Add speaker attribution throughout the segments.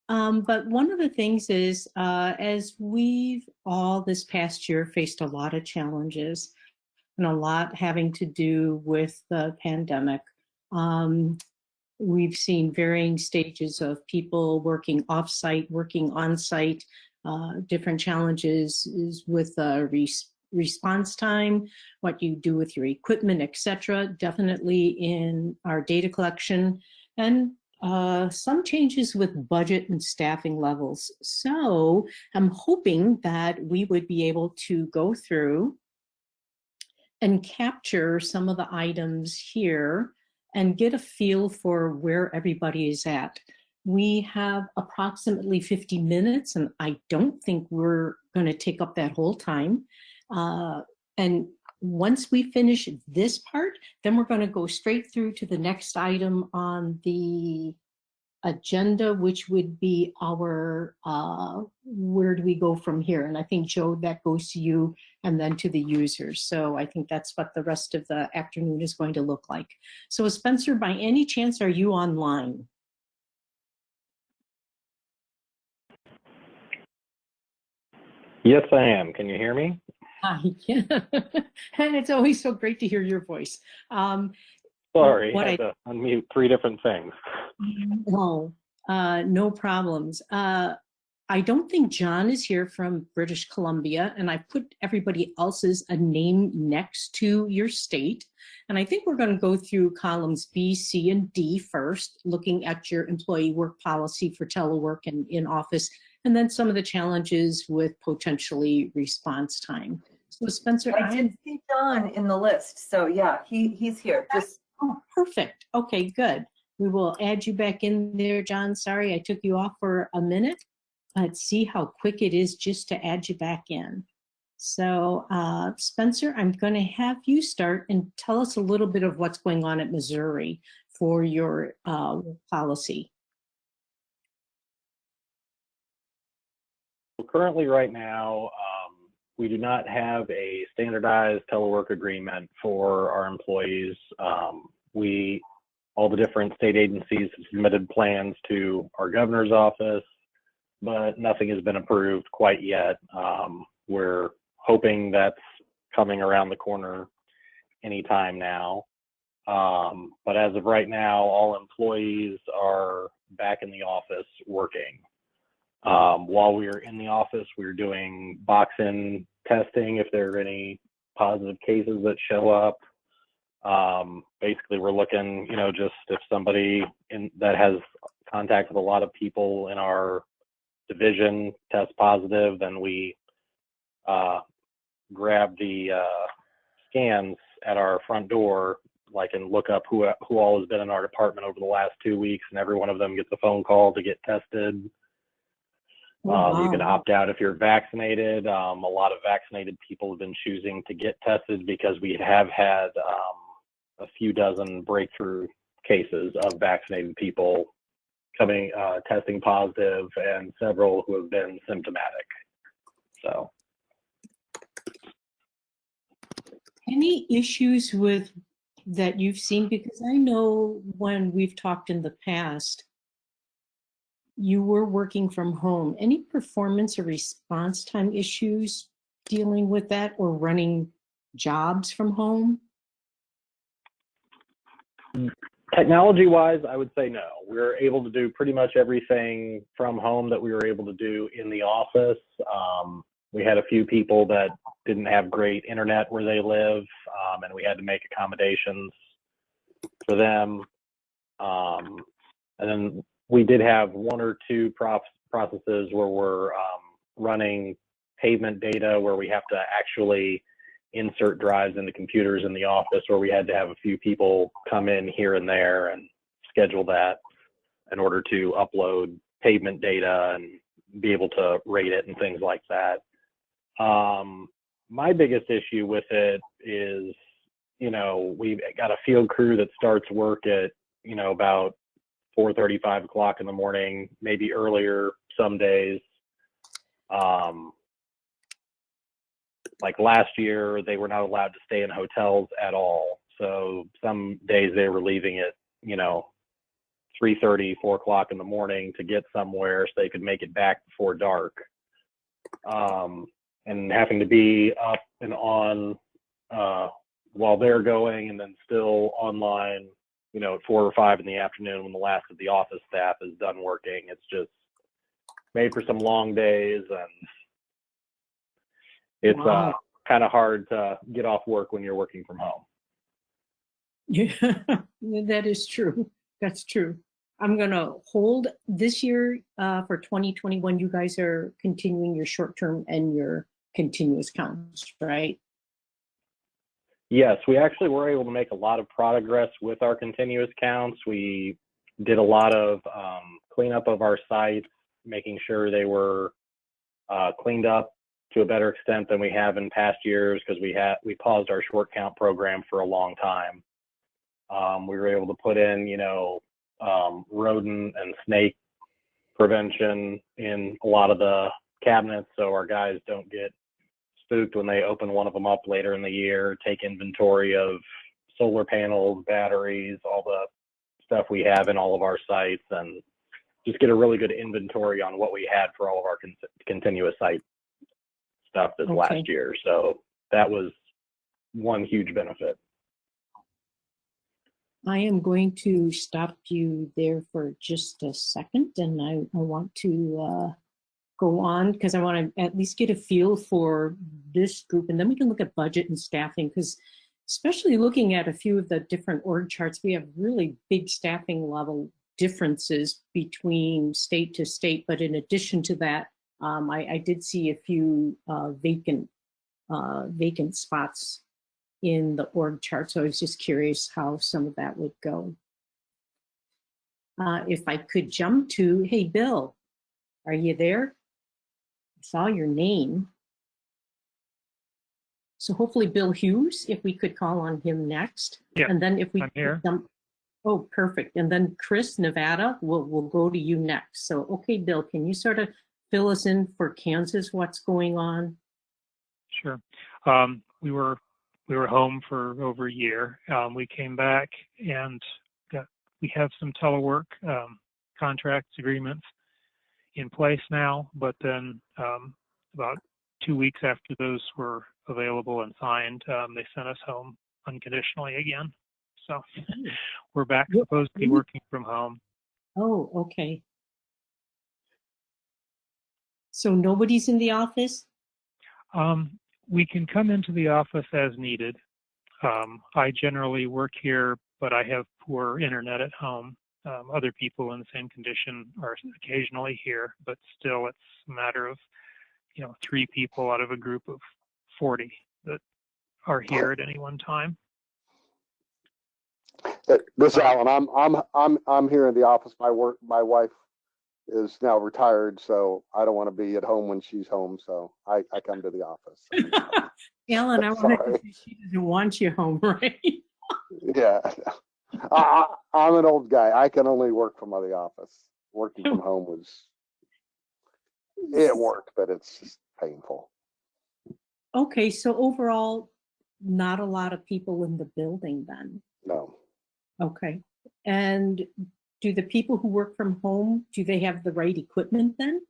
Speaker 1: But one of the things is, as we've all this past year faced a lot of challenges and a lot having to do with the pandemic, um, we've seen varying stages of people working off-site, working on-site, different challenges is with response time, what you do with your equipment, etc. Definitely in our data collection, and some changes with budget and staffing levels. So I'm hoping that we would be able to go through and capture some of the items here and get a feel for where everybody is at. We have approximately 50 minutes, and I don't think we're going to take up that whole time. And once we finish this part, then we're going to go straight through to the next item on the agenda, which would be our where do we go from here? And I think, Joe, that goes to you and then to the users. So I think that's what the rest of the afternoon is going to look like. So Spencer, by any chance, are you online?
Speaker 2: Yes, I am. Can you hear me?
Speaker 1: Hi. And it's always so great to hear your voice.
Speaker 2: Sorry,
Speaker 1: What
Speaker 2: I
Speaker 1: I
Speaker 2: had to unmute three different things.
Speaker 1: Oh, no problems. I don't think John is here from British Columbia, and I put everybody else's a name next to your state. And I think we're going to go through columns B, C, and D first, looking at your employee work policy for telework and in office, and then some of the challenges with potentially response time. So Spencer,
Speaker 3: I did see John in the list. So yeah, he's here. Just
Speaker 1: Oh, perfect. Okay, good. We will add you back in there, John. Sorry, I took you off for a minute. Let's see how quick it is just to add you back in. So, Spencer, I'm going to have you start and tell us a little bit of what's going on at Missouri for your policy.
Speaker 2: Currently, right now, we do not have a standardized telework agreement for our employees. All the different state agencies have submitted plans to our governor's office, but nothing has been approved quite yet. We're hoping that's coming around the corner anytime now. But as of right now, all employees are back in the office working. While we are in the office, we're doing box-in testing if there are any positive cases that show up. Basically, we're looking, just if somebody that has contact with a lot of people in our division tests positive, then we grab the scans at our front door, and look up who all has been in our department over the last 2 weeks, and every one of them gets a phone call to get tested. You can opt out if you're vaccinated. A lot of vaccinated people have been choosing to get tested because we have had a few dozen breakthrough cases of vaccinated people testing positive, and several who have been symptomatic. So,
Speaker 1: any issues with that you've seen? Because I know when we've talked in the past, you were working from home. Any performance or response time issues dealing with that or running jobs from home?
Speaker 2: technology-wise, I would say no. We're able to do pretty much everything from home that we were able to do in the office. We had a few people that didn't have great internet where they live, and we had to make accommodations for them. And then we did have one or two processes where we're running pavement data where we have to actually insert drives into computers in the office, where we had to have a few people come in here and there and schedule that in order to upload pavement data and be able to rate it and things like that. My biggest issue with it is, we've got a field crew that starts work at, about 4:30, 5 o'clock in the morning, maybe earlier some days. Like last year, they were not allowed to stay in hotels at all. So some days they were leaving at, 3:30, 4 o'clock in the morning to get somewhere so they could make it back before dark. And having to be up and on while they're going, and then still online, you know, at 4 or 5 in the afternoon when the last of the office staff is done working. It's just made for some long days, and it's
Speaker 1: Wow.
Speaker 2: kind of hard to get off work when you're working from home.
Speaker 1: Yeah, that is true. That's true. I'm going to hold this year for 2021. You guys are continuing your short-term and your continuous counts, right?
Speaker 2: Yes, we actually were able to make a lot of progress with our continuous counts. We did a lot of cleanup of our sites, making sure they were cleaned up to a better extent than we have in past years, because we paused our short count program for a long time. We were able to put in, you know, rodent and snake prevention in a lot of the cabinets, so our guys don't get spooked when they open one of them up later in the year. Take inventory of solar panels, batteries, all the stuff we have in all of our sites, and just get a really good inventory on what we had for all of our continuous site stuff this last year. So that was one huge benefit.
Speaker 1: I am going to stop you there for just a second, and I want to go on because I want to at least get a feel for this group, and then we can look at budget and staffing, because especially looking at a few of the different org charts, we have really big staffing level differences between state to state. But in addition to that, I did see a few vacant spots in the org chart. So I was just curious how some of that would go. If I could jump to, hey, Bill, are you there? I saw your name. So hopefully Bill Hughes, if we could call on him next.
Speaker 4: Yeah,
Speaker 1: and then if we
Speaker 4: I'm here.
Speaker 1: Jump, oh, perfect. And then Chris, Nevada, we'll go to you next. So, okay, Bill, can you sort of fill us in for Kansas, what's going on?
Speaker 4: Sure. We were home for over a year. We came back and we have some telework contracts, agreements in place now, but then about 2 weeks after those were available and signed, they sent us home unconditionally again. So we're back supposed to be working from home.
Speaker 1: Oh, okay. So nobody's in the office?
Speaker 4: We can come into the office as needed. I generally work here, but I have poor internet at home. Other people in the same condition are occasionally here, but still it's a matter of, 3 people out of a group of 40 that are here at any one time.
Speaker 5: This is Alan. I'm here in the office. My wife is now retired, so I don't want to be at home when she's home, so I come to the office.
Speaker 1: Alan, I want to say she doesn't want you home, right?
Speaker 5: Yeah. I'm an old guy. I can only work from the office. Working from home it worked, but it's just painful.
Speaker 1: Okay, so overall, not a lot of people in the building then?
Speaker 5: No.
Speaker 1: Okay. And do the people who work from home, do they have the right equipment then?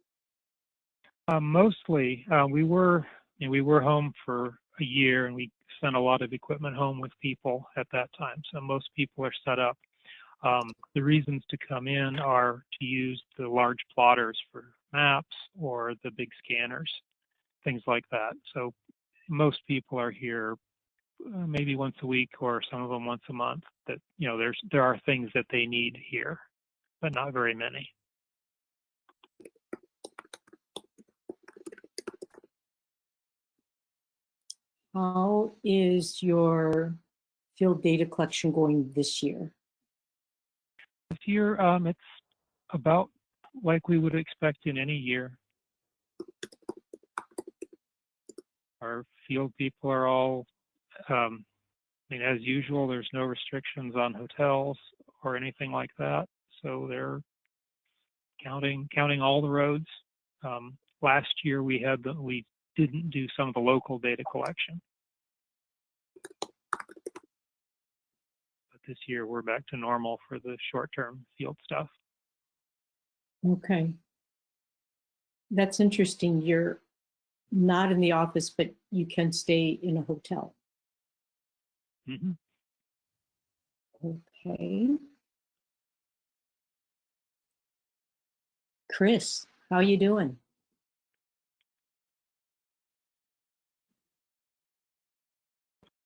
Speaker 4: Mostly, we were home for a year, and we sent a lot of equipment home with people at that time. So most people are set up. The reasons to come in are to use the large plotters for maps or the big scanners, things like that. So most people are here maybe once a week, or some of them once a month. That there are things that they need here, but not very many.
Speaker 1: How is your field data collection going this year?
Speaker 4: This year, it's about like we would expect in any year. Our field people are all, as usual, there's no restrictions on hotels or anything like that. So they're counting all the roads. Last year we didn't do some of the local data collection. But this year we're back to normal for the short-term field stuff.
Speaker 1: Okay. That's interesting. You're not in the office, but you can stay in a hotel.
Speaker 4: Mm-hmm.
Speaker 1: Okay. Chris, how you doing?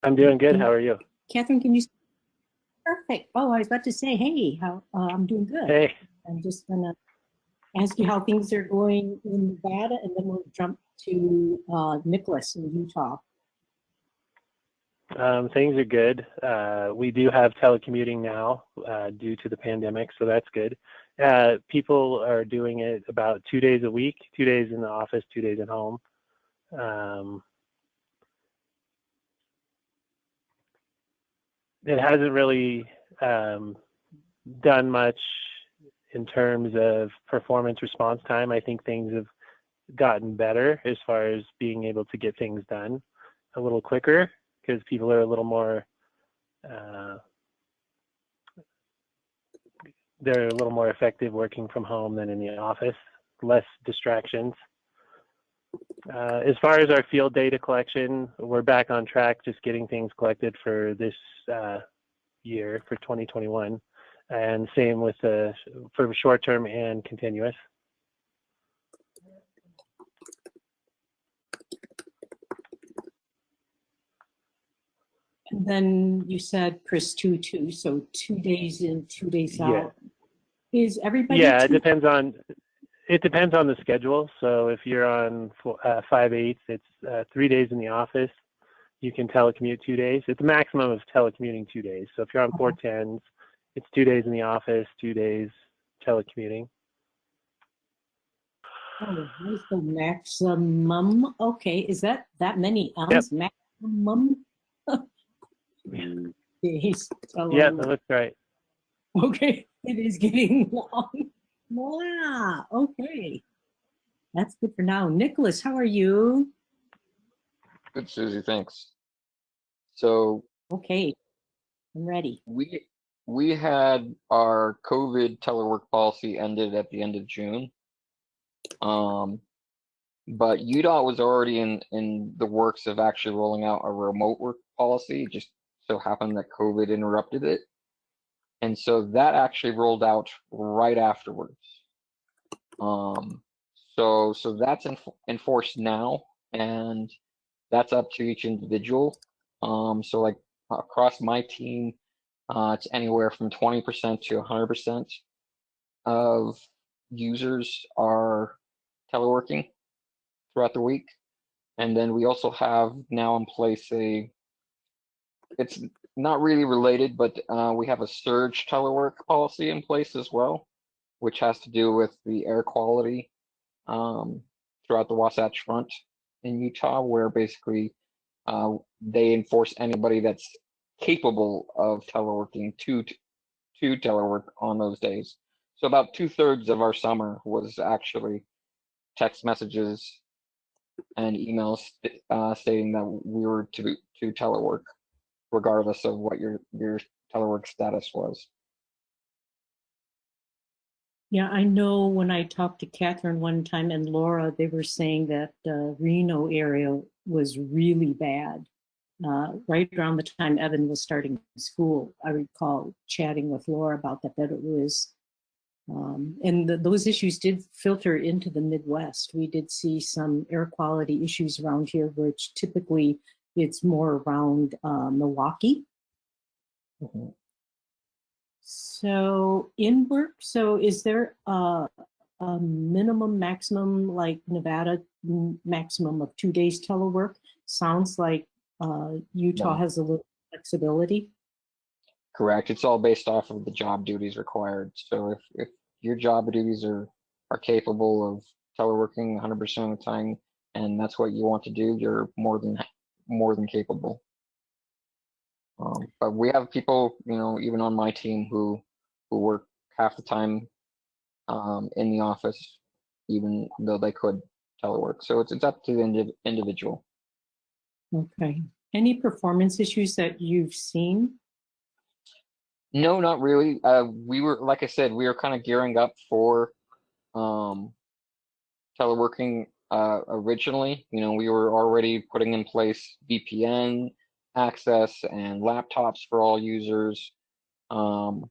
Speaker 2: I'm doing good. How are you?
Speaker 1: Catherine, can you? Perfect. Oh, I was about to say, hey, how I'm doing good.
Speaker 2: Hey.
Speaker 1: I'm just gonna ask you how things are going in Nevada, and then we'll jump to Nicholas in Utah.
Speaker 2: Things are good. We do have telecommuting now due to the pandemic, so that's good. People are doing it about 2 days a week, 2 days in the office, 2 days at home. It hasn't really done much in terms of performance response time. I think things have gotten better as far as being able to get things done a little quicker because people are a little more they're a little more effective working from home than in the office, less distractions. As far as our field data collection, we're back on track, just getting things collected for this year, for 2021. And same with for short-term and continuous.
Speaker 1: And then you said Chris 2-2, so 2 days in, 2 days out.
Speaker 2: Yeah.
Speaker 1: Is everybody?
Speaker 2: Yeah, it depends on the schedule. So if you're on 5/8, it's 3 days in the office. You can telecommute 2 days. It's a maximum of telecommuting 2 days. So if you're on 410s, it's 2 days in the office, 2 days telecommuting.
Speaker 1: Oh, nice. The maximum. Okay, is that many M's?
Speaker 2: Yep.
Speaker 1: Maximum days.
Speaker 2: Yeah, that's right.
Speaker 1: Okay, it is getting long. Wow. Okay, that's good for now. Nicholas, how are you?
Speaker 6: Good, Susie, thanks. So
Speaker 1: Okay, I'm ready.
Speaker 6: we had our COVID telework policy ended at the end of June. But Utah was already in the works of actually rolling out a remote work policy. It just so happened that COVID interrupted it. And so that actually rolled out right afterwards. So that's enforced now, and that's up to each individual. So like across my team, it's anywhere from 20% to 100% of users are teleworking throughout the week. And then we also have now in place it's not really related, but we have a surge telework policy in place as well, which has to do with the air quality throughout the Wasatch Front in Utah, where basically they enforce anybody that's capable of teleworking to telework on those days. So about 2/3 of our summer was actually text messages and emails stating that we were to telework, regardless of what your telework status was.
Speaker 1: Yeah, I know when I talked to Catherine one time and Laura, they were saying that the Reno area was really bad. Right around the time Evan was starting school, I recall chatting with Laura about that it was, and those issues did filter into the Midwest. We did see some air quality issues around here, which typically it's more around Milwaukee.
Speaker 6: Mm-hmm.
Speaker 1: So in work, so is there a minimum, maximum, like Nevada maximum of 2 days telework? Sounds like Utah has a little flexibility.
Speaker 6: Correct. It's all based off of the job duties required. So if your job duties are capable of teleworking 100% of the time, and that's what you want to do, you're more than capable. But we have people, even on my team who work half the time in the office, even though they could telework. So it's up to the individual.
Speaker 1: Okay. Any performance issues that you've seen?
Speaker 6: No, not really. We were, like I said, we were kind of gearing up for teleworking originally. You know, we were already putting in place VPN access and laptops for all users. So,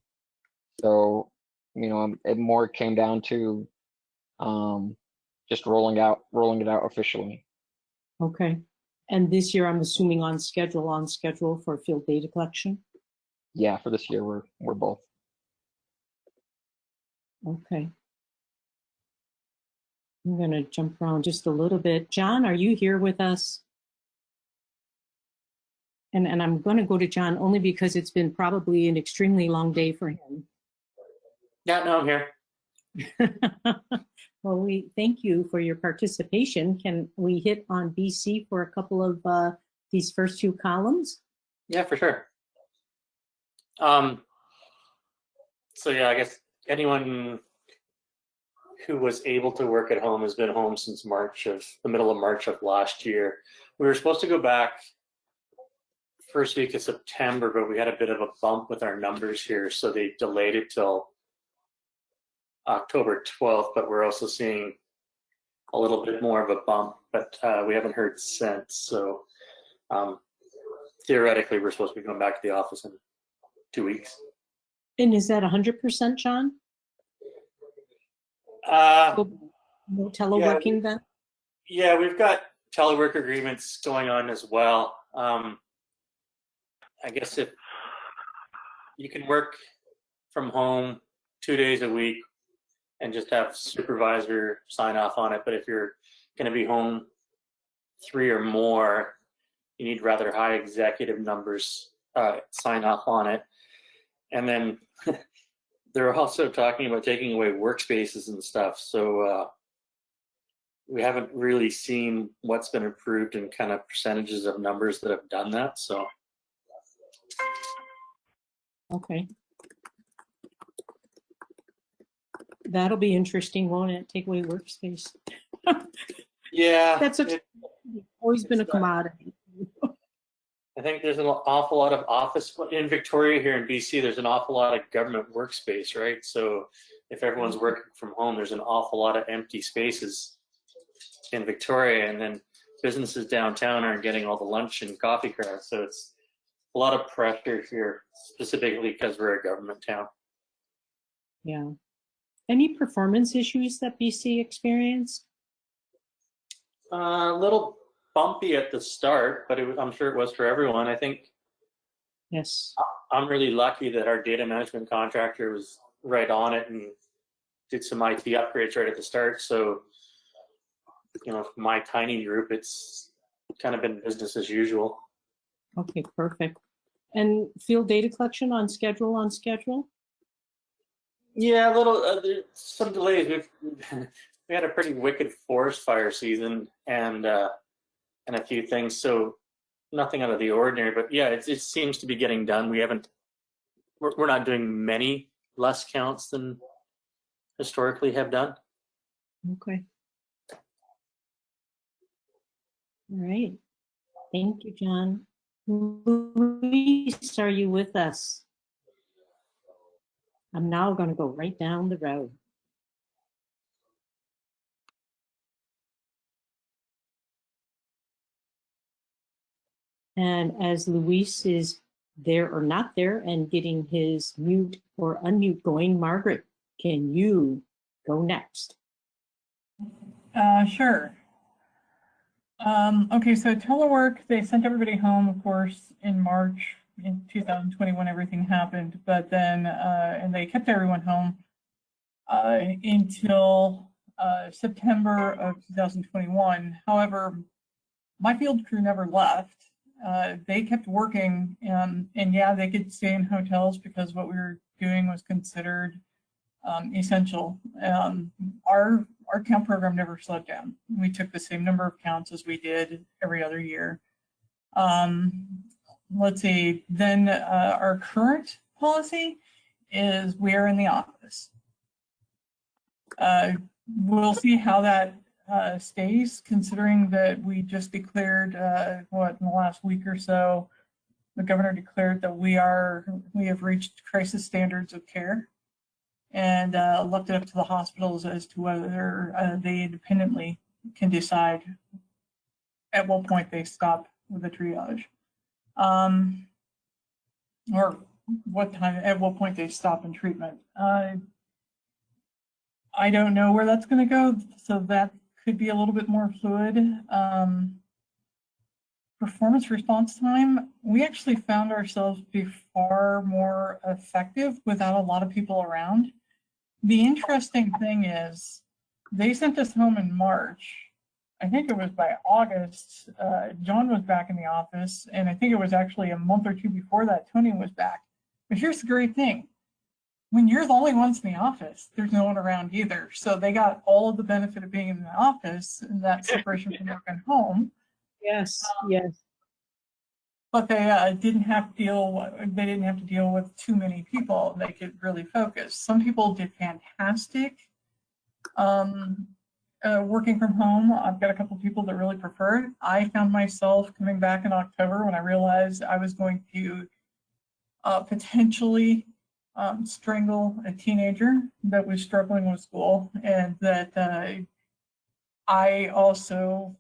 Speaker 6: you know, it more came down to just rolling it out officially.
Speaker 1: Okay. And this year, I'm assuming on schedule for field data collection?
Speaker 6: Yeah, for this year, we're both.
Speaker 1: Okay. I'm going to jump around just a little bit. John, are you here with us? And I'm going to go to John only because it's been probably an extremely long day for him.
Speaker 7: Yeah, no, I'm here.
Speaker 1: Well, we thank you for your participation. Can we hit on BC for a couple of these first two columns?
Speaker 7: Yeah, for sure. So yeah, I guess anyone who was able to work at home has been home since the middle of March of last year. We were supposed to go back first week of September, but we had a bit of a bump with our numbers here, so they delayed it till October 12th, but we're also seeing a little bit more of a bump, but we haven't heard since. So theoretically, we're supposed to be going back to the office in 2 weeks.
Speaker 1: And is that 100%, John? No teleworking then?
Speaker 7: Yeah, we've got telework agreements going on as well. I guess if you can work from home 2 days a week and just have supervisor sign off on it, but if you're going to be home 3 or more, you need rather high executive numbers sign off on it. And then they're also talking about taking away workspaces and stuff. So we haven't really seen what's been approved and kind of percentages of numbers that have done that. So.
Speaker 1: Okay. That'll be interesting, won't it? Take away workspace.
Speaker 7: Yeah.
Speaker 1: That's always been a commodity.
Speaker 7: I think there's an awful lot of office in Victoria here in BC. There's an awful lot of government workspace, right? So if everyone's working from home, there's an awful lot of empty spaces in Victoria, and then businesses downtown aren't getting all the lunch and coffee crowds. So it's a lot of pressure here, specifically because we're a government town.
Speaker 1: Yeah. Any performance issues that BC experienced?
Speaker 7: A little bumpy at the start, but I'm sure it was for everyone. I think.
Speaker 1: Yes.
Speaker 7: I'm really lucky that our data management contractor was right on it and did some IT upgrades right at the start. So, you know, for my tiny group, it's kind of been business as usual.
Speaker 1: Okay, perfect. And field data collection on schedule?
Speaker 7: Yeah, there's some delays. We had a pretty wicked forest fire season and a few things, so nothing out of the ordinary. But yeah, it seems to be getting done. We're not doing many less counts than historically have done.
Speaker 1: Okay. All right. Thank you, John. Luis, are you with us? I'm now going to go right down the road. And as Luis is there or not there and getting his mute or unmute going, Margaret, can you go next?
Speaker 8: Sure. Okay, so telework, they sent everybody home, of course, in March in 2020 when everything happened, but then, and they kept everyone home until September of 2021. However, my field crew never left. They kept working, and yeah, they could stay in hotels because what we were doing was considered essential. Our count program never slowed down. We took the same number of counts as we did every other year. Let's see, then our current policy is we are in the office. We'll see how that stays, considering that we just declared, in the last week or so, the governor declared that we have reached crisis standards of care, and left it up to the hospitals as to whether they independently can decide at what point they stop with the triage, or at what point they stop in treatment. I don't know where that's going to go, so that could be a little bit more fluid. Performance response time, we actually found ourselves be far more effective without a lot of people around. The interesting thing is, they sent us home in March. I think it was by August, John was back in the office, and I think it was actually a month or two before that, Tony was back. But here's the great thing. When you're the only ones in the office, there's no one around either. So they got all of the benefit of being in the office and that separation from working home.
Speaker 1: Yes, yes.
Speaker 8: But they didn't have to deal with too many people. They could really focus. Some people did fantastic working from home. I've got a couple people that really prefer it. I found myself coming back in October when I realized I was going to potentially strangle a teenager that was struggling with school, and that I also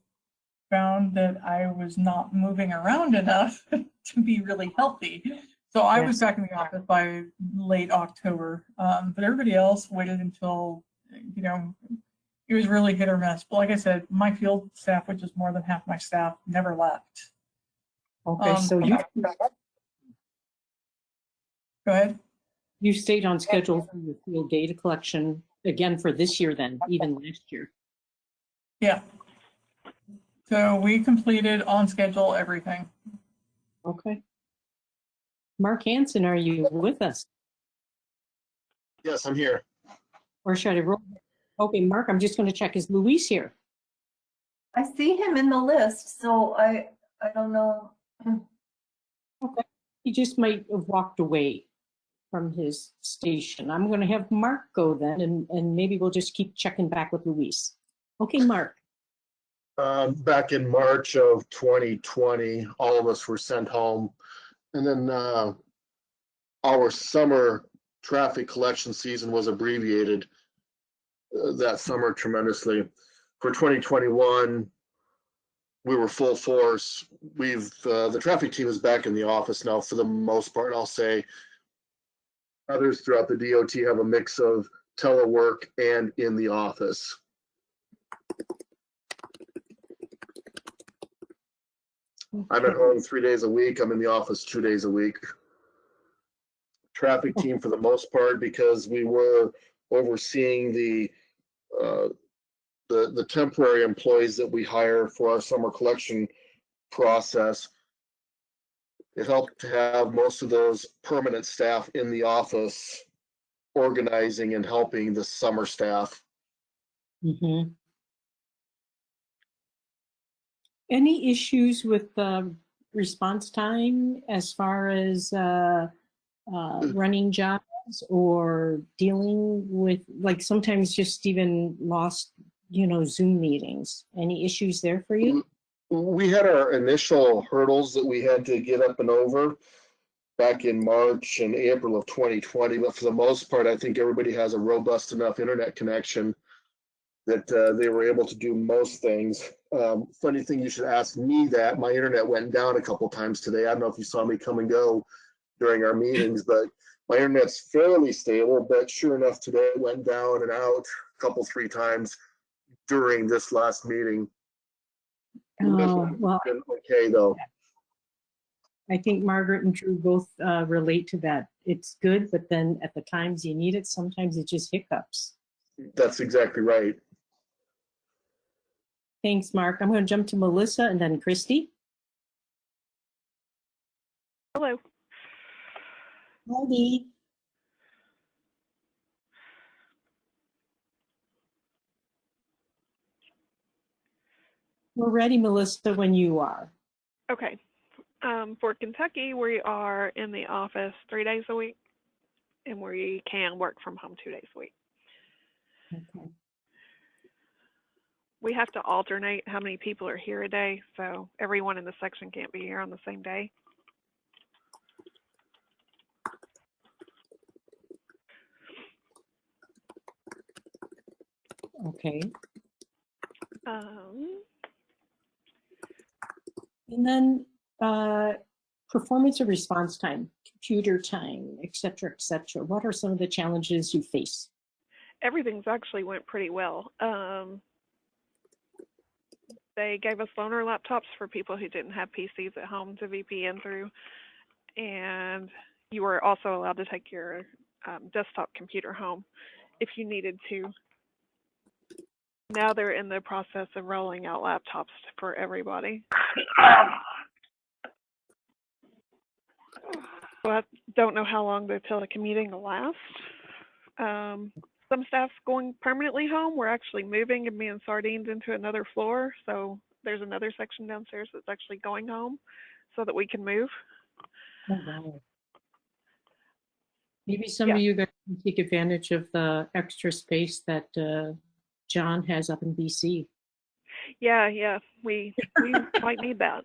Speaker 8: found that I was not moving around enough to be really healthy. So I was back in the office by late October, but everybody else waited until, it was really hit or miss. But like I said, my field staff, which is more than half my staff, never left.
Speaker 1: Okay, so you
Speaker 8: go ahead.
Speaker 1: You stayed on schedule for your field data collection again for this year, then even last year.
Speaker 8: Yeah. So we completed on schedule everything.
Speaker 1: Okay. Mark Hansen, are you with us?
Speaker 9: Yes, I'm here.
Speaker 1: Or should I roll? Okay, Mark, I'm just going to check. Is Luis here?
Speaker 3: I see him in the list, so I don't know.
Speaker 1: Okay. He just might have walked away from his station. I'm going to have Mark go then, and maybe we'll just keep checking back with Luis. Okay, Mark.
Speaker 9: Back in March of 2020, all of us were sent home. And then our summer traffic collection season was abbreviated that summer tremendously. For 2021, we were full force. The traffic team is back in the office now for the most part, I'll say. Others throughout the DOT have a mix of telework and in the office. I'm at home 3 days a week. I'm in the office 2 days a week. Traffic team for the most part, because we were overseeing the temporary employees that we hire for our summer collection process. It helped to have most of those permanent staff in the office organizing and helping the summer staff.
Speaker 1: Mm-hmm. Any issues with response time as far as running jobs or dealing with, like, sometimes just even lost, Zoom meetings? Any issues there for you?
Speaker 9: We had our initial hurdles that we had to get up and over back in March and April of 2020, but for the most part, I think everybody has a robust enough internet connection that they were able to do most things. Funny thing, you should ask me that. My internet went down a couple times today. I don't know if you saw me come and go during our meetings, but my internet's fairly stable, but sure enough, today it went down and out a couple, 3 times during this last meeting.
Speaker 1: Well,
Speaker 9: okay, though.
Speaker 1: I think Margaret and Drew both relate to that. It's good, but then at the times you need it, sometimes it just hiccups.
Speaker 9: That's exactly right.
Speaker 1: Thanks, Mark. I'm going to jump to Melissa and then Christy.
Speaker 10: Hello.
Speaker 1: Howdy. We're ready, Melissa, when you are.
Speaker 10: Okay. For Kentucky, we are in the office 3 days a week, and we can work from home 2 days a week.
Speaker 1: Okay.
Speaker 10: We have to alternate how many people are here a day, so everyone in the section can't be here on the same day.
Speaker 1: Okay.
Speaker 10: Um,
Speaker 1: And then performance or response time, computer time, et cetera, et cetera. What are some of the challenges you face?
Speaker 10: Everything's actually went pretty well. They gave us loaner laptops for people who didn't have PCs at home to VPN through, and you were also allowed to take your desktop computer home if you needed to. Now they're in the process of rolling out laptops for everybody. So I don't know how long the telecommuting will last. Some staff's going permanently home. We're actually moving and being sardines into another floor. So there's another section downstairs that's actually going home so that we can move.
Speaker 1: Oh, wow. Maybe some of you guys can take advantage of the extra space that John has up in BC.
Speaker 10: Yeah, we might need that.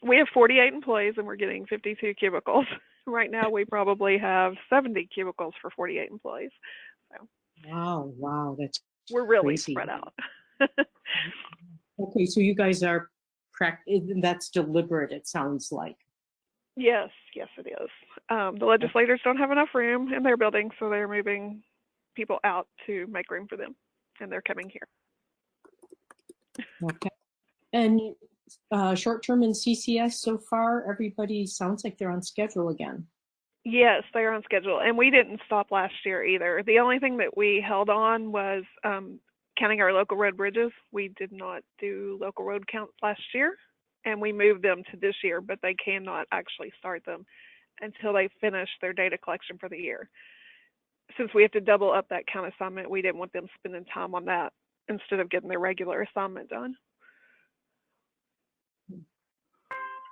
Speaker 10: We have 48 employees and we're getting 52 cubicles. Right now we probably have 70 cubicles for 48 employees. So
Speaker 1: Wow, that's
Speaker 10: we're really
Speaker 1: crazy.
Speaker 10: spread out.
Speaker 1: Okay, so you guys are that's deliberate, it sounds like.
Speaker 10: Yes, it is. The legislators don't have enough room in their building, so they're moving people out to make room for them, and they're coming here.
Speaker 1: Okay. And short-term and CCS so far, everybody sounds like they're on schedule again.
Speaker 10: Yes, they are on schedule, and we didn't stop last year either. The only thing that we held on was counting our local road bridges. We did not do local road counts last year, and we moved them to this year, but they cannot actually start them until they finish their data collection for the year. Since we have to double up that count assignment, we didn't want them spending time on that instead of getting their regular assignment done.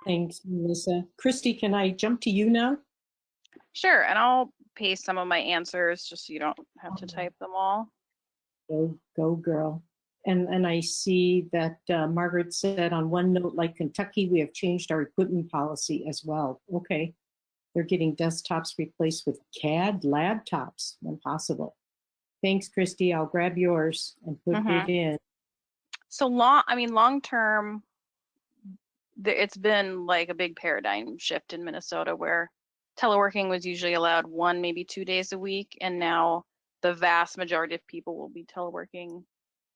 Speaker 1: Thanks, Melissa. Christy, can I jump to you now?
Speaker 11: Sure, and I'll paste some of my answers just so you don't have to type them all.
Speaker 1: Go girl. And I see that Margaret said on one note, like Kentucky, we have changed our equipment policy as well. Okay. They're getting desktops replaced with CAD laptops when possible. Thanks, Christy. I'll grab yours and put it in.
Speaker 11: So long term, it's been like a big paradigm shift in Minnesota where teleworking was usually allowed 1, maybe 2 days a week, and now the vast majority of people will be teleworking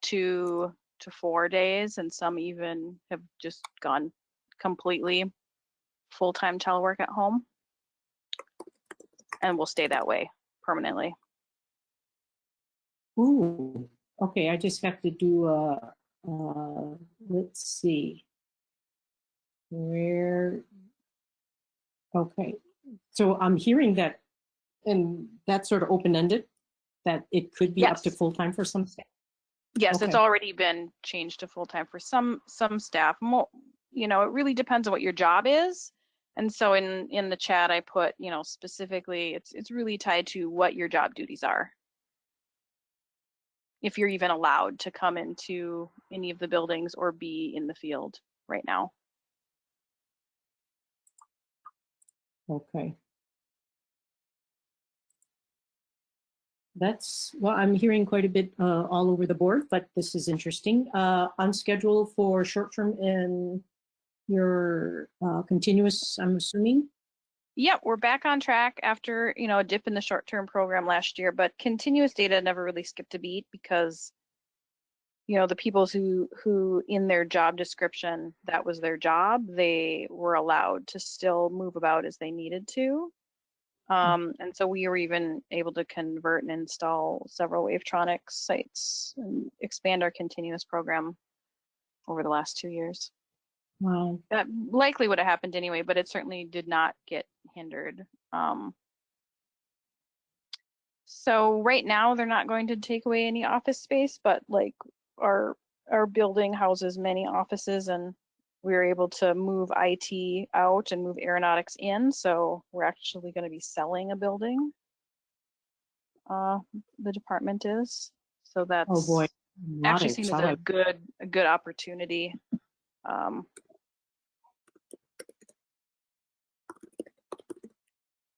Speaker 11: 2 to 4 days, and some even have just gone completely full-time telework at home, and will stay that way permanently.
Speaker 1: Ooh, okay. I just have to do let's see. Okay. So I'm hearing that, and that's sort of open-ended, that it could be up to full-time for some staff.
Speaker 11: Yes,
Speaker 1: Okay.
Speaker 11: it's already been changed to full-time for some staff. It really depends on what your job is. And so in the chat, I put, specifically, it's really tied to what your job duties are. If you're even allowed to come into any of the buildings or be in the field right now.
Speaker 1: Okay. I'm hearing quite a bit all over the board, but this is interesting. On schedule for short-term and your continuous, I'm assuming?
Speaker 11: Yep, we're back on track after, a dip in the short-term program last year, but continuous data never really skipped a beat because, the people who in their job description, that was their job, they were allowed to still move about as they needed to. And so we were even able to convert and install several Wavetronics sites and expand our continuous program over the last 2 years.
Speaker 1: Wow.
Speaker 11: That likely would have happened anyway, but it certainly did not get hindered. So right now they're not going to take away any office space, but like our building houses many offices, and we were able to move IT out and move aeronautics in. So we're actually going to be selling a building. The department is. So that's
Speaker 1: oh boy,
Speaker 11: actually seen as a good opportunity.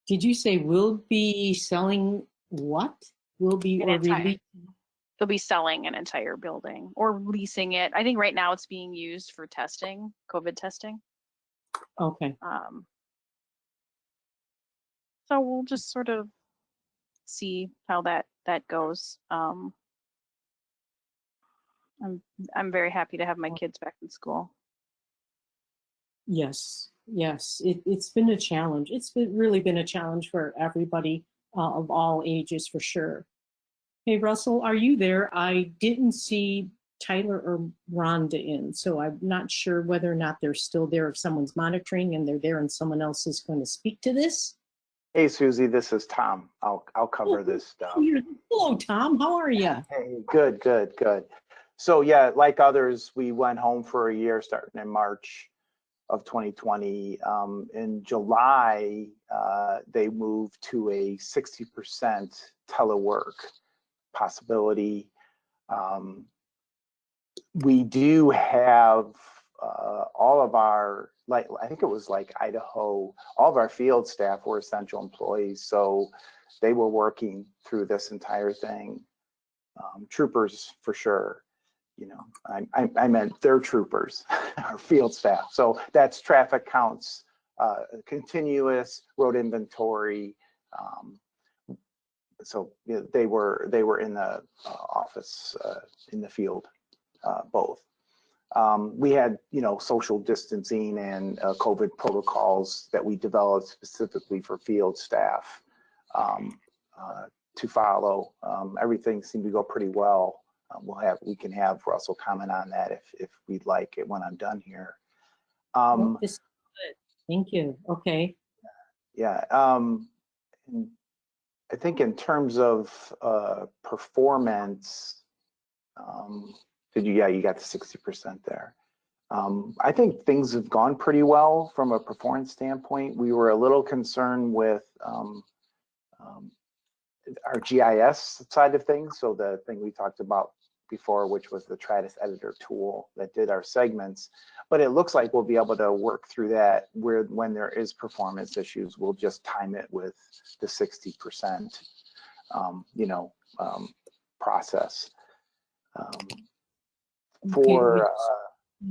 Speaker 1: Did you say we'll be selling what? Will be or release?
Speaker 11: they'll be selling an entire building or leasing it. I think right now it's being used for testing, COVID testing.
Speaker 1: Okay.
Speaker 11: So we'll just sort of see how that goes. I'm very happy to have my kids back in school.
Speaker 1: Yes, yes. It's been a challenge. Really been a challenge for everybody of all ages, for sure. Hey, Russell, are you there? I didn't see Tyler or Rhonda in, so I'm not sure whether or not they're still there. If someone's monitoring and they're there and someone else is going to speak to this.
Speaker 12: Hey, Susie, this is Tom. I'll cover this stuff.
Speaker 1: Hello, Tom. How are you?
Speaker 12: Hey, good. So yeah, like others, we went home for a year starting in March of 2020. In July, they moved to a 60% telework possibility. We do have all of our, like, I think it was like Idaho, all of our field staff were essential employees, so they were working through this entire thing. Troopers for sure, you know, I meant their troopers, our field staff. So that's traffic counts, continuous road inventory. So you know, they were in the office, in the field, both. We had, you know, social distancing and COVID protocols that we developed specifically for field staff to follow. Everything seemed to go pretty well. We can have Russell comment on that if we'd like it when I'm done here.
Speaker 1: Thank you. Okay.
Speaker 12: Yeah. I think in terms of performance, you got the 60% there. I think things have gone pretty well from a performance standpoint. We were a little concerned with our GIS side of things. So the thing we talked about before, which was the Tratus editor tool that did our segments, but it looks like we'll be able to work through that where when there is performance issues, we'll just time it with the 60%, process.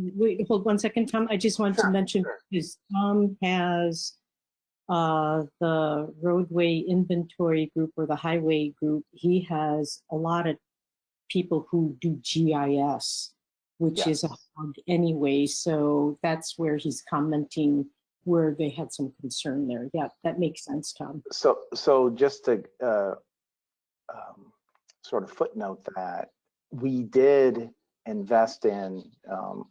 Speaker 1: Wait, hold 1 second, Tom. I just want to mention because Tom has the roadway inventory group or the highway group. He has a lot of people who do GIS, which is a hug anyway. So that's where he's commenting where they had some concern there. Yeah, that makes sense, Tom.
Speaker 12: So just to sort of footnote that, we did invest in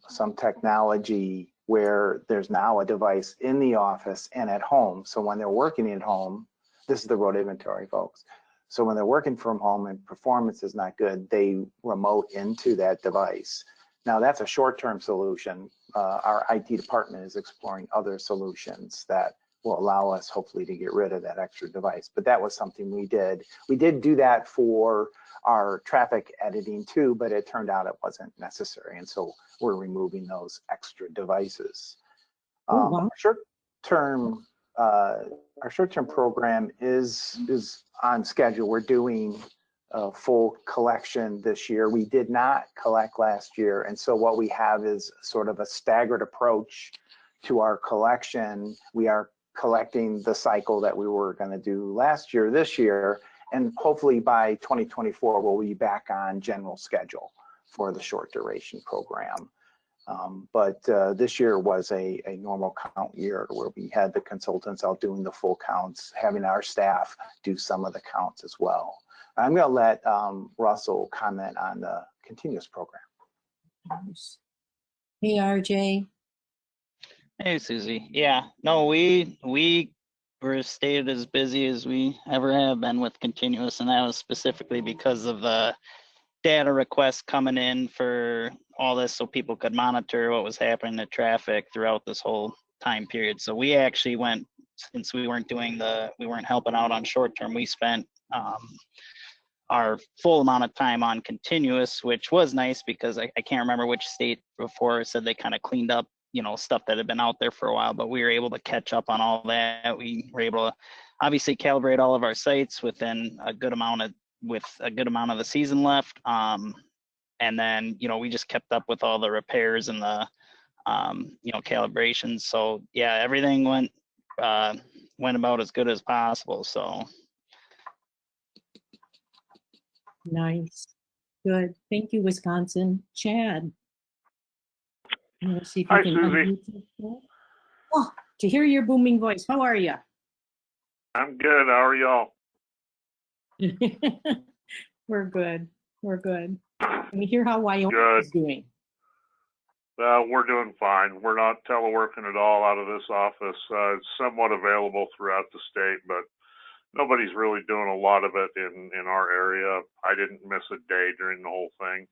Speaker 12: some technology where there's now a device in the office and at home. So when they're working at home, this is the road inventory, folks. So when they're working from home and performance is not good, they remote into that device. Now that's a short-term solution. Our IT department is exploring other solutions that will allow us hopefully to get rid of that extra device. But that was something we did. We did do that for our traffic editing too, but it turned out it wasn't necessary. And so we're removing those extra devices. Our short-term program is on schedule. We're doing a full collection this year. We did not collect last year. And so what we have is sort of a staggered approach to our collection. We are collecting the cycle that we were going to do last year, this year, and hopefully by 2024, we'll be back on general schedule for the short duration program. But this year was a normal count year where we had the consultants out doing the full counts, having our staff do some of the counts as well. I'm going to let Russell comment on the continuous program.
Speaker 1: Hey, RJ.
Speaker 13: Hey, Susie. Yeah, no, we were stayed as busy as we ever have been with continuous, and that was specifically because of the data requests coming in for all this so people could monitor what was happening to traffic throughout this whole time period. So we actually went, since we weren't helping out on short term, we spent our full amount of time on continuous, which was nice because I can't remember which state before said they kind of cleaned up, stuff that had been out there for a while, but we were able to catch up on all that. We were able to obviously calibrate all of our sites within a good amount of with a good amount of the season left. And then, we just kept up with all the repairs and the, calibrations. So yeah, everything went about as good as possible. So.
Speaker 1: Nice. Good. Thank you, Wisconsin. Chad. Let's see if you
Speaker 14: Hi,
Speaker 1: can
Speaker 14: Susie.
Speaker 1: unmute yourself. Oh, to hear your booming voice. How are you?
Speaker 14: I'm good. How are y'all?
Speaker 1: We're good. We're good. Let me hear how Wyoming
Speaker 14: Good.
Speaker 1: is doing.
Speaker 14: We're doing fine. We're not teleworking at all out of this office. It's somewhat available throughout the state, but nobody's really doing a lot of it in our area. I didn't miss a day during the whole thing.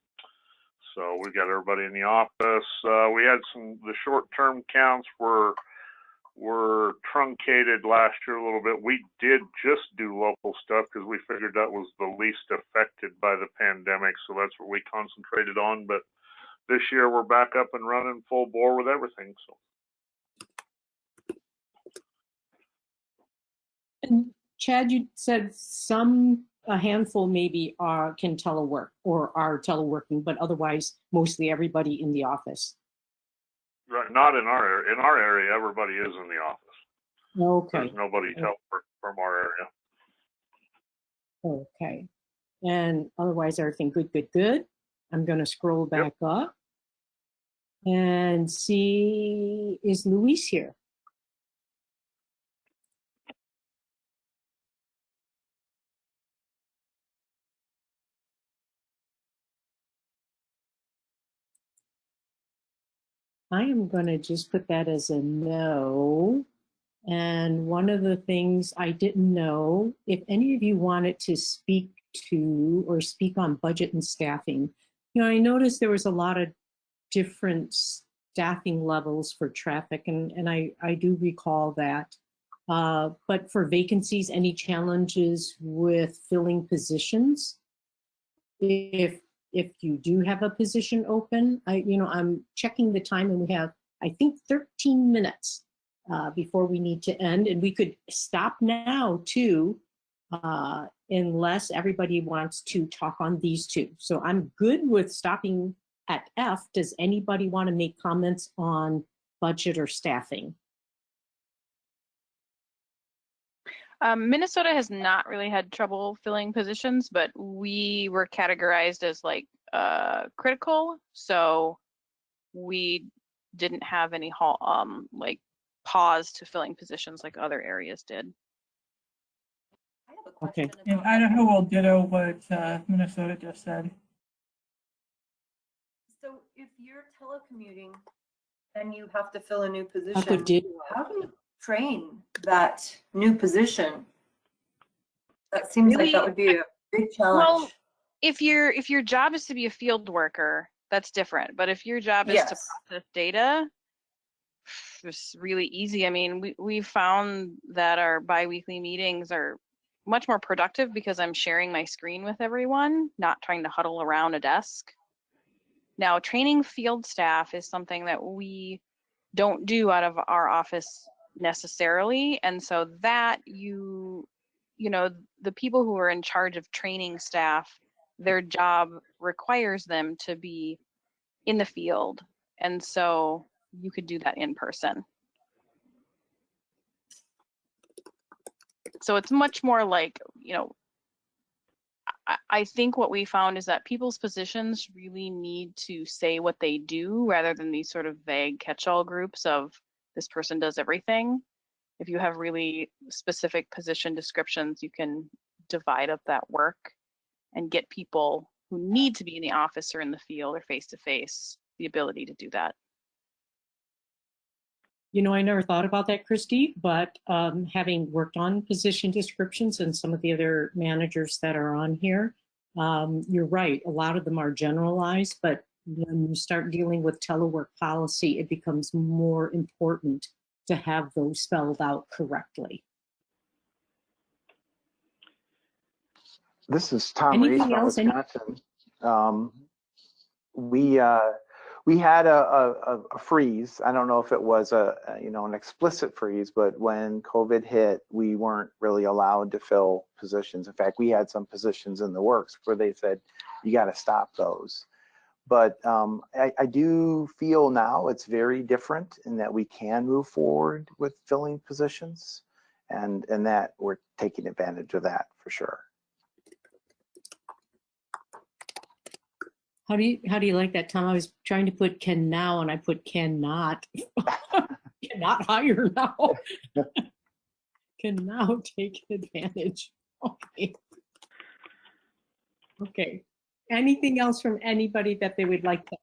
Speaker 14: So we got everybody in the office. We had the short-term counts were truncated last year a little bit. We did just do local stuff because we figured that was the least affected by the pandemic. So that's what we concentrated on. But this year we're back up and running full bore with everything. So.
Speaker 1: And Chad, you said a handful maybe can telework or are teleworking, but otherwise mostly everybody in the office.
Speaker 14: Right, not in our area. In our area, everybody is in the office.
Speaker 1: Okay.
Speaker 14: There's nobody telework from our area.
Speaker 1: Okay. And otherwise everything good. I'm going to scroll back up and see, is Luis here? I am going to just put that as a no. And one of the things I didn't know, if any of you wanted to speak to or speak on budget and staffing, I noticed there was a lot of different staffing levels for traffic, and I do recall that. But for vacancies, any challenges with filling positions? If you do have a position open, I'm checking the time, and we have, I think, 13 minutes before we need to end, and we could stop now too, unless everybody wants to talk on these two. So I'm good with stopping at F. Does anybody want to make comments on budget or staffing?
Speaker 11: Minnesota has not really had trouble filling positions, but we were categorized as critical, so we didn't have any pause to filling positions like other areas did.
Speaker 3: I have a question.
Speaker 1: Okay.
Speaker 8: And Idaho will ditto what Minnesota just said.
Speaker 3: So if you're telecommuting and you have to fill a new position, how do you train that new position? That seems like that would be a big challenge.
Speaker 11: Well, if your job is to be a field worker, that's different. But if your job is to process data, it's really easy. I mean, we found that our biweekly meetings are much more productive because I'm sharing my screen with everyone, not trying to huddle around a desk. Now, training field staff is something that we don't do out of our office necessarily, and so that the people who are in charge of training staff, their job requires them to be in the field, and so you could do that in person. So it's much more like, I think what we found is that people's positions really need to say what they do rather than these sort of vague catch-all groups of this person does everything. If you have really specific position descriptions, you can divide up that work and get people who need to be in the office or in the field or face-to-face the ability to do that.
Speaker 1: I never thought about that, Christy, but having worked on position descriptions and some of the other managers that are on here, you're right. A lot of them are generalized, but when you start dealing with telework policy, it becomes more important to have those spelled out correctly.
Speaker 12: This is Tom Reese
Speaker 1: Anything
Speaker 12: from
Speaker 1: else?
Speaker 12: Wisconsin. We had a freeze. I don't know if it was an explicit freeze, but when COVID hit, we weren't really allowed to fill positions. In fact, we had some positions in the works where they said, you got to stop those. But I do feel now it's very different in that we can move forward with filling positions, and that we're taking advantage of that for sure.
Speaker 1: How do you like that, Tom? I was trying to put can now and I put cannot. Cannot hire now. Can now take advantage. Okay. Okay. Anything else from anybody that they would like to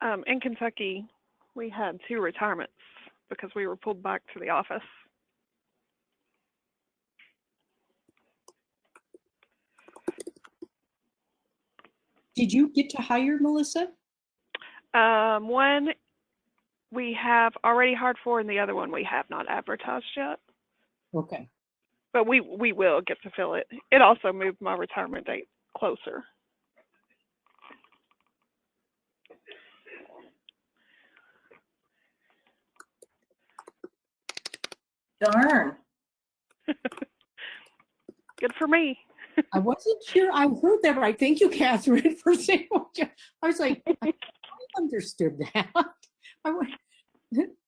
Speaker 1: add?
Speaker 10: In Kentucky, we had 2 retirements because we were pulled back to the office.
Speaker 1: Did you get to hire, Melissa?
Speaker 10: One we have already hired for, and the other one we have not advertised yet.
Speaker 1: Okay.
Speaker 10: But we will get to fill it. It also moved my retirement date closer.
Speaker 3: Darn.
Speaker 10: Good for me.
Speaker 1: I wasn't sure I heard that right. Thank you, Catherine, for saying what I was like, I understood that.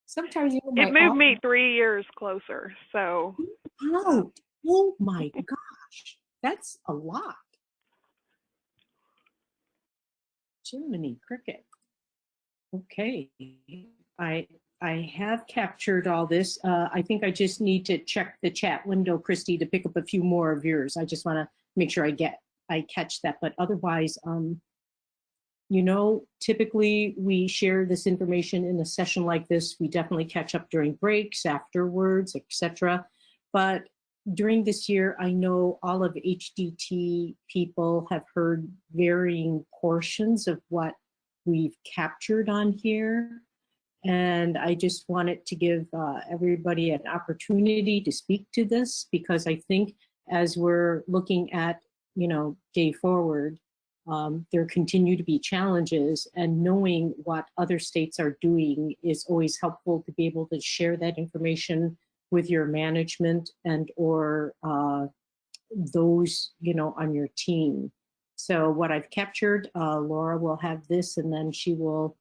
Speaker 1: Sometimes even
Speaker 10: it moved me 3 years closer. So.
Speaker 1: Oh my gosh, that's a lot. Jiminy cricket. Okay, I have captured all this. I think I just need to check the chat window, Christy, to pick up a few more of yours. I just want to make sure I catch that. But otherwise, typically we share this information in a session like this. We definitely catch up during breaks, afterwards, etc. But during this year, I know all of HDT people have heard varying portions of what we've captured on here. And I just wanted to give everybody an opportunity to speak to this, because I think as we're looking at, day forward, there continue to be challenges, and knowing what other states are doing is always helpful to be able to share that information with your management and or those, on your team. So what I've captured, Laura will have this, and then she will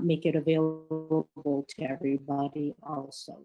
Speaker 1: make it available to everybody also.